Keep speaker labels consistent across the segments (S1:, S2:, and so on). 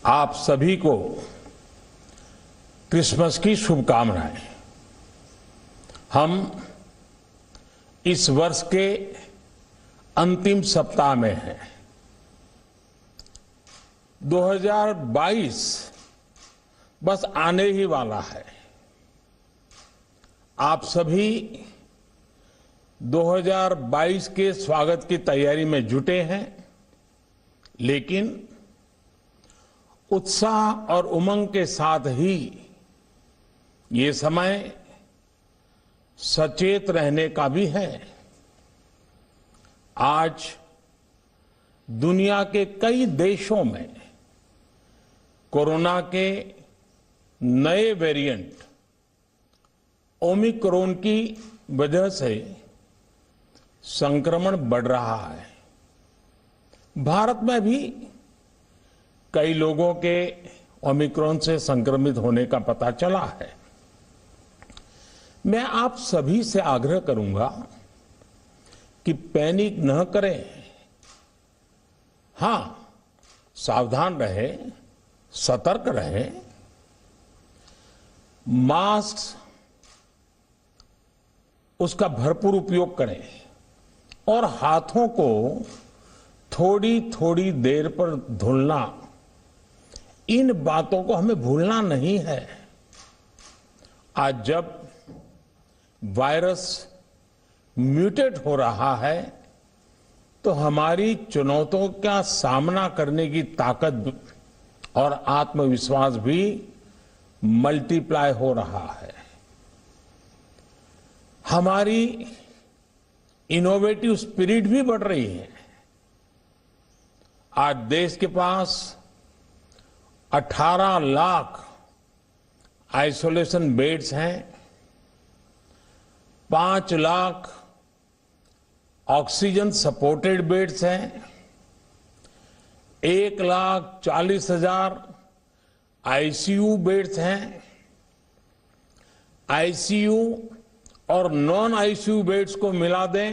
S1: आप सभी को क्रिसमस की शुभकामनाएं। हम इस वर्ष के अंतिम सप्ताह में हैं। 2022 बस आने ही वाला है। आप सभी 2022 के स्वागत की तैयारी में जुटे हैं, लेकिन उत्साह और उमंग के साथ ही ये समय सचेत रहने का भी है। आज दुनिया के कई देशों में कोरोना के नए वेरिएंट ओमिक्रॉन की वजह से संक्रमण बढ़ रहा है। भारत में भी कई लोगों के ओमिक्रॉन से संक्रमित होने का पता चला है। मैं आप सभी से आग्रह करूंगा कि पैनिक न करें। हां, सावधान रहें, सतर्क रहें, मास्क उसका भरपूर उपयोग करें और हाथों को थोड़ी थोड़ी देर पर धुलना, इन बातों को हमें भूलना नहीं है। आज जब वायरस म्यूटेट हो रहा है तो हमारी चुनौतियों का सामना करने की ताकत और आत्मविश्वास भी मल्टीप्लाई हो रहा है। हमारी इनोवेटिव स्पिरिट भी बढ़ रही है। आज देश के पास 18 लाख आइसोलेशन बेड्स हैं, 5 लाख ऑक्सीजन सपोर्टेड बेड्स हैं, 1,40,000 आईसीयू बेड्स हैं। आईसीयू और नॉन आईसीयू बेड्स को मिला दें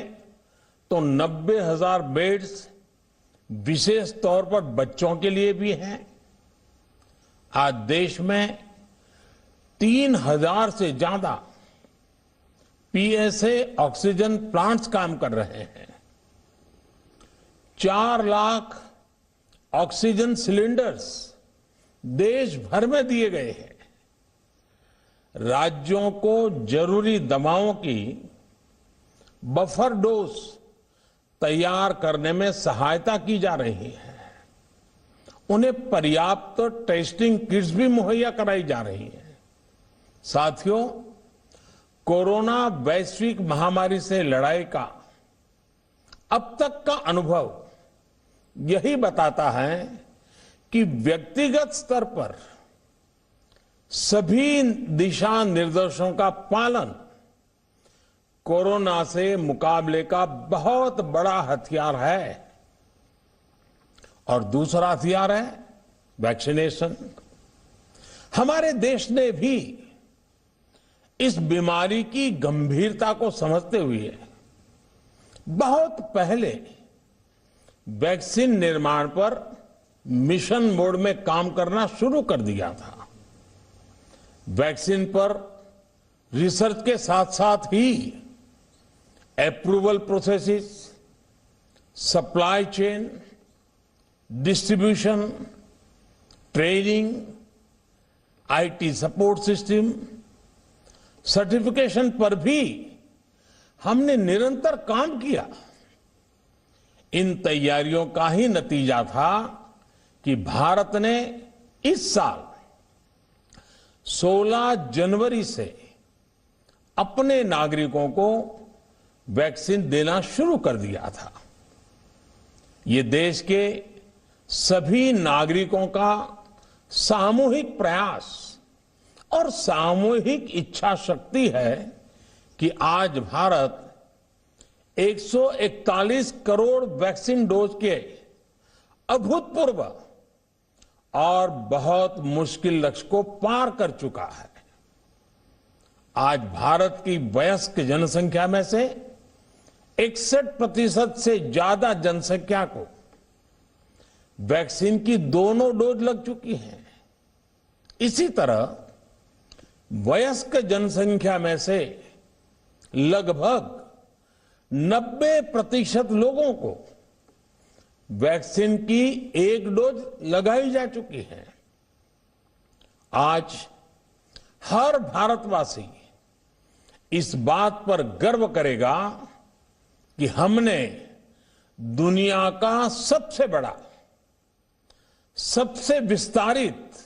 S1: तो 90,000 बेड्स विशेष तौर पर बच्चों के लिए भी हैं। आज देश में 3,000 से ज्यादा पीएसए ऑक्सीजन प्लांट्स काम कर रहे हैं। 4 लाख ऑक्सीजन सिलेंडर्स देश भर में दिए गए हैं। राज्यों को जरूरी दवाओं की बफर डोज तैयार करने में सहायता की जा रही है। उन्हें पर्याप्त टेस्टिंग किट्स भी मुहैया कराई जा रही है। साथियों, कोरोना वैश्विक महामारी से लड़ाई का अब तक का अनुभव यही बताता है कि व्यक्तिगत स्तर पर सभी दिशा निर्देशों का पालन कोरोना से मुकाबले का बहुत बड़ा हथियार है। और दूसरा हथियार है वैक्सीनेशन। हमारे देश ने भी इस बीमारी की गंभीरता को समझते हुए बहुत पहले वैक्सीन निर्माण पर मिशन मोड में काम करना शुरू कर दिया था। वैक्सीन पर रिसर्च के साथ साथ ही approval processes, supply chain, distribution, training, IT support system, certification पर भी हमने निरंतर काम किया। इन तैयारियों का ही नतीजा था कि भारत ने इस साल 16 जनवरी से अपने नागरिकों को वैक्सीन देना शुरू कर दिया था। ये देश के सभी नागरिकों का सामूहिक प्रयास और सामूहिक इच्छा शक्ति है कि आज भारत 141 करोड़ वैक्सीन डोज के अभूतपूर्व और बहुत मुश्किल लक्ष्य को पार कर चुका है। आज भारत की वयस्क जनसंख्या में से 61% से ज्यादा जनसंख्या को वैक्सीन की दोनों डोज लग चुकी हैं। इसी तरह वयस्क जनसंख्या में से लगभग 90% लोगों को वैक्सीन की एक डोज लगाई जा चुकी है। आज हर भारतवासी इस बात पर गर्व करेगा कि हमने दुनिया का सबसे बड़ा, सबसे विस्तारित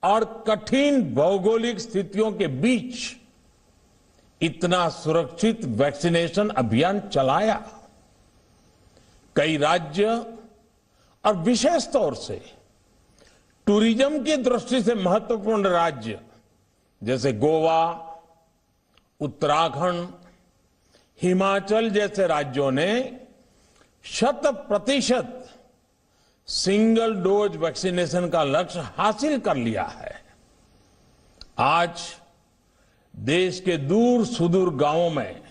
S1: और कठिन भौगोलिक स्थितियों के बीच इतना सुरक्षित वैक्सीनेशन अभियान चलाया। कई राज्य और विशेष तौर से टूरिज्म की दृष्टि से महत्वपूर्ण राज्य जैसे गोवा, उत्तराखंड, हिमाचल जैसे राज्यों ने 100% सिंगल डोज वैक्सीनेशन का लक्ष्य हासिल कर लिया है। आज देश के दूर सुदूर गांवों में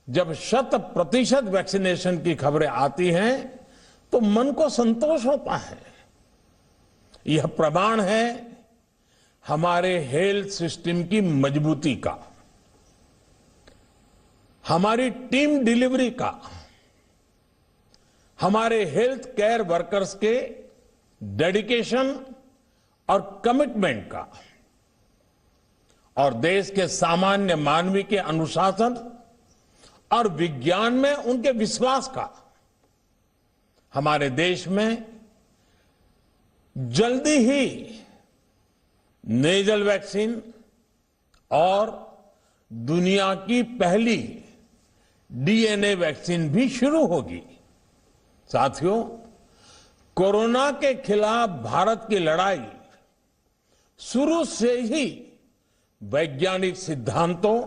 S1: जब 100% वैक्सीनेशन की खबरें आती हैं तो मन को संतोष होता है। यह प्रमाण है हमारे हेल्थ सिस्टम की मजबूती का, हमारी टीम डिलीवरी का, हमारे हेल्थ केयर वर्कर्स के डेडिकेशन और कमिटमेंट का, और देश के सामान्य मानवी के अनुशासन और विज्ञान में उनके विश्वास का। हमारे देश में जल्दी ही नेजल वैक्सीन और दुनिया की पहली डीएनए वैक्सीन भी शुरू होगी। साथियों, कोरोना के खिलाफ भारत की लड़ाई शुरू से ही वैज्ञानिक सिद्धांतों,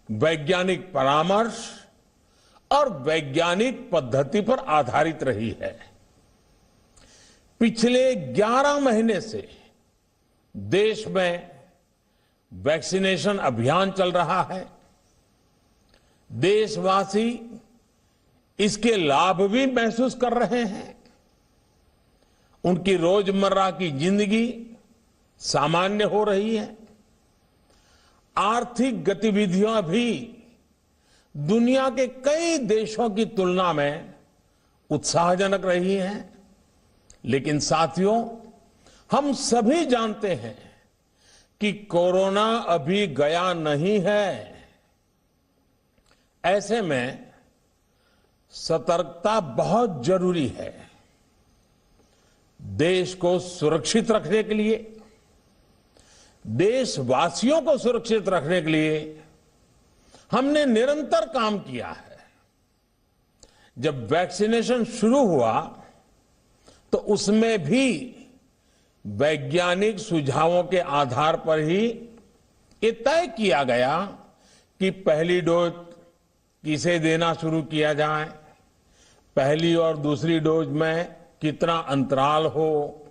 S1: वैज्ञानिक परामर्श और वैज्ञानिक पद्धति पर आधारित रही है। पिछले 11 महीने से देश में वैक्सीनेशन अभियान चल रहा है। देशवासी इसके लाभ भी महसूस कर रहे हैं। उनकी रोजमर्रा की जिंदगी सामान्य हो रही है। आर्थिक गतिविधियां भी दुनिया के कई देशों की तुलना में उत्साहजनक रही हैं। लेकिन साथियों, हम सभी जानते हैं कि कोरोना अभी गया नहीं है। ऐसे में सतर्कता बहुत जरूरी है। देश को सुरक्षित रखने के लिए, देशवासियों को सुरक्षित रखने के लिए हमने निरंतर काम किया है। जब वैक्सीनेशन शुरू हुआ तो उसमें भी वैज्ञानिक सुझावों के आधार पर ही ये तय किया गया कि पहली डोज किसे देना शुरू किया जाए, पहली और दूसरी डोज में कितना अंतराल हो,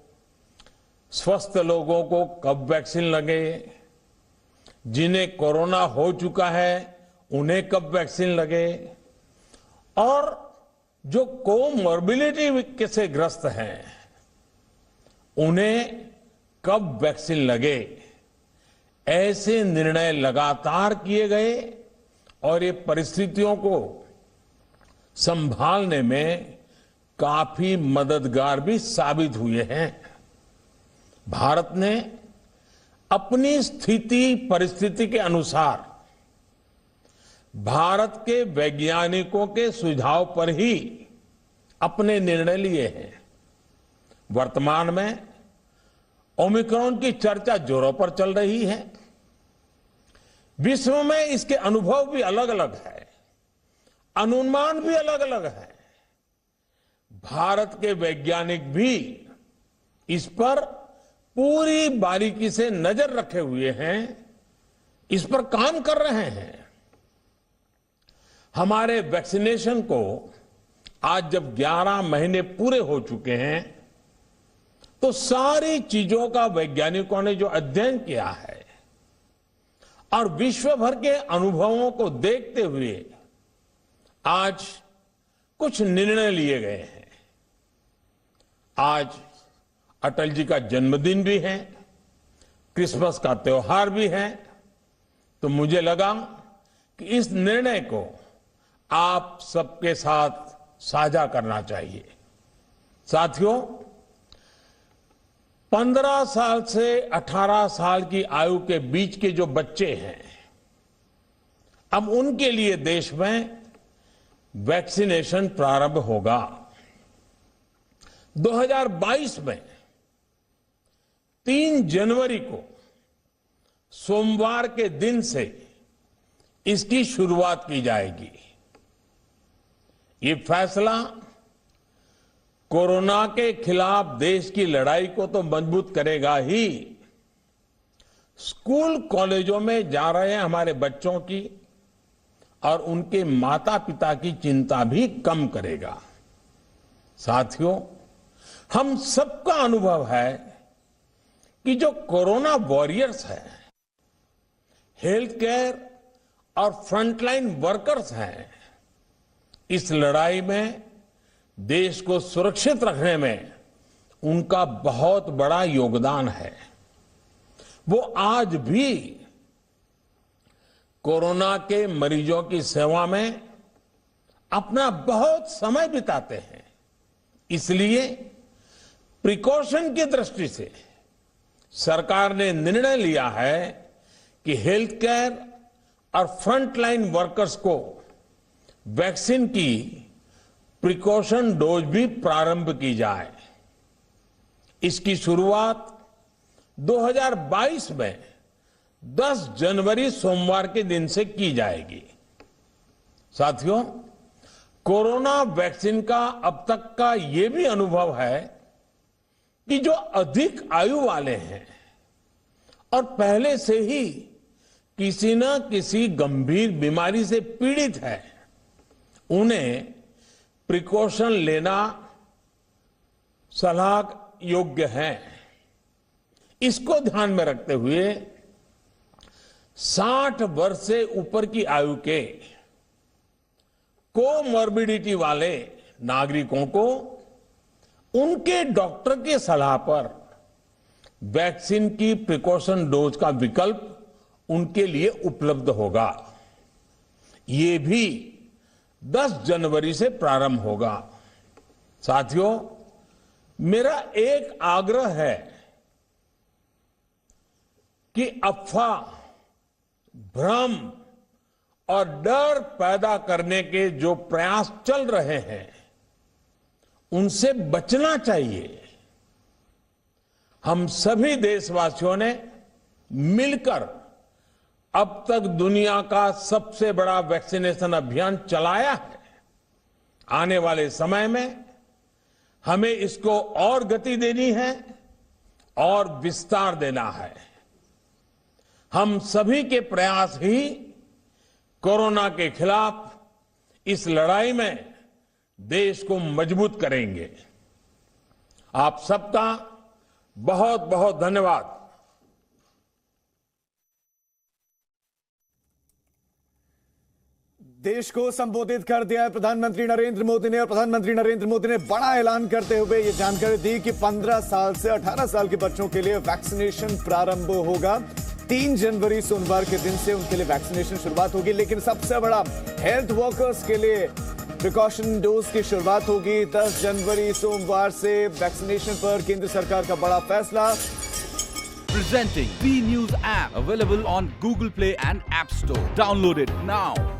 S1: स्वस्थ लोगों को कब वैक्सीन लगे, जिन्हें कोरोना हो चुका है उन्हें कब वैक्सीन लगे, और जो कोमॉर्बिडिटी से ग्रस्त हैं उन्हें कब वैक्सीन लगे। ऐसे निर्णय लगातार किए गए और ये परिस्थितियों को संभालने में काफी मददगार भी साबित हुए हैं। भारत ने अपनी स्थिति परिस्थिति के अनुसार भारत के वैज्ञानिकों के सुझाव पर ही अपने निर्णय लिए हैं। वर्तमान में ओमिक्रॉन की चर्चा जोरों पर चल रही है। विश्व में इसके अनुभव भी अलग अलग है, अनुमान भी अलग अलग है। भारत के वैज्ञानिक भी इस पर पूरी बारीकी से नजर रखे हुए हैं, इस पर काम कर रहे हैं। हमारे वैक्सीनेशन को आज जब 11 महीने पूरे हो चुके हैं तो सारी चीजों का वैज्ञानिकों ने जो अध्ययन किया है और विश्व भर के अनुभवों को देखते हुए आज कुछ निर्णय लिए गए हैं। आज अटल जी का जन्मदिन भी है, क्रिसमस का त्योहार भी है, तो मुझे लगा कि इस निर्णय को आप सबके साथ साझा करना चाहिए। साथियों, 15 साल से 18 साल की आयु के बीच के जो बच्चे हैं, अब उनके लिए देश में वैक्सीनेशन प्रारंभ होगा। 2022 में 3 जनवरी को सोमवार के दिन से इसकी शुरुआत की जाएगी। ये फैसला कोरोना के खिलाफ देश की लड़ाई को तो मजबूत करेगा ही, स्कूल कॉलेजों में जा रहे हमारे बच्चों की और उनके माता पिता की चिंता भी कम करेगा। साथियों, हम सबका अनुभव है कि जो कोरोना वॉरियर्स हैं, हेल्थ केयर और फ्रंटलाइन वर्कर्स हैं, इस लड़ाई में देश को सुरक्षित रखने में उनका बहुत बड़ा योगदान है। वो आज भी कोरोना के मरीजों की सेवा में अपना बहुत समय बिताते हैं। इसलिए प्रिकॉशन की दृष्टि से सरकार ने निर्णय लिया है कि हेल्थ केयर और फ्रंटलाइन वर्कर्स को वैक्सीन की प्रिकॉशन डोज भी प्रारंभ की जाए। इसकी शुरुआत 2022 में 10 जनवरी सोमवार के दिन से की जाएगी। साथियों, कोरोना वैक्सीन का अब तक का ये भी अनुभव है कि जो अधिक आयु वाले हैं और पहले से ही किसी न किसी गंभीर बीमारी से पीड़ित है, उन्हें प्रिकॉशन लेना सलाह योग्य है। इसको ध्यान में रखते हुए 60 वर्ष से ऊपर की आयु के कोमॉर्बिडिटी वाले नागरिकों को उनके डॉक्टर की सलाह पर वैक्सीन की प्रिकॉशन डोज का विकल्प उनके लिए उपलब्ध होगा। ये भी 10 जनवरी से प्रारंभ होगा। साथियों, मेरा एक आग्रह है कि अफवाह, भ्रम और डर पैदा करने के जो प्रयास चल रहे हैं, उनसे बचना चाहिए। हम सभी देशवासियों ने मिलकर अब तक दुनिया का सबसे बड़ा वैक्सीनेशन अभियान चलाया है। आने वाले समय में हमें इसको और गति देनी है और विस्तार देना है। हम सभी के प्रयास ही कोरोना के खिलाफ इस लड़ाई में देश को मजबूत करेंगे। आप सबका बहुत बहुत धन्यवाद।
S2: देश को संबोधित कर दिया है प्रधानमंत्री नरेंद्र मोदी ने, और प्रधानमंत्री नरेंद्र मोदी ने बड़ा ऐलान करते हुए ये जानकारी दी कि 15 साल से 18 साल के बच्चों के लिए वैक्सीनेशन प्रारंभ होगा। 3 जनवरी सोमवार के दिन से उनके लिए वैक्सीनेशन शुरुआत होगी। लेकिन सबसे बड़ा, हेल्थ वर्कर्स के लिए प्रिकॉशन डोज की शुरुआत होगी 10 जनवरी सोमवार से। वैक्सीनेशन पर केंद्र सरकार का बड़ा फैसला।
S3: Presenting B News app, available on Google Play and App Store. Download it now.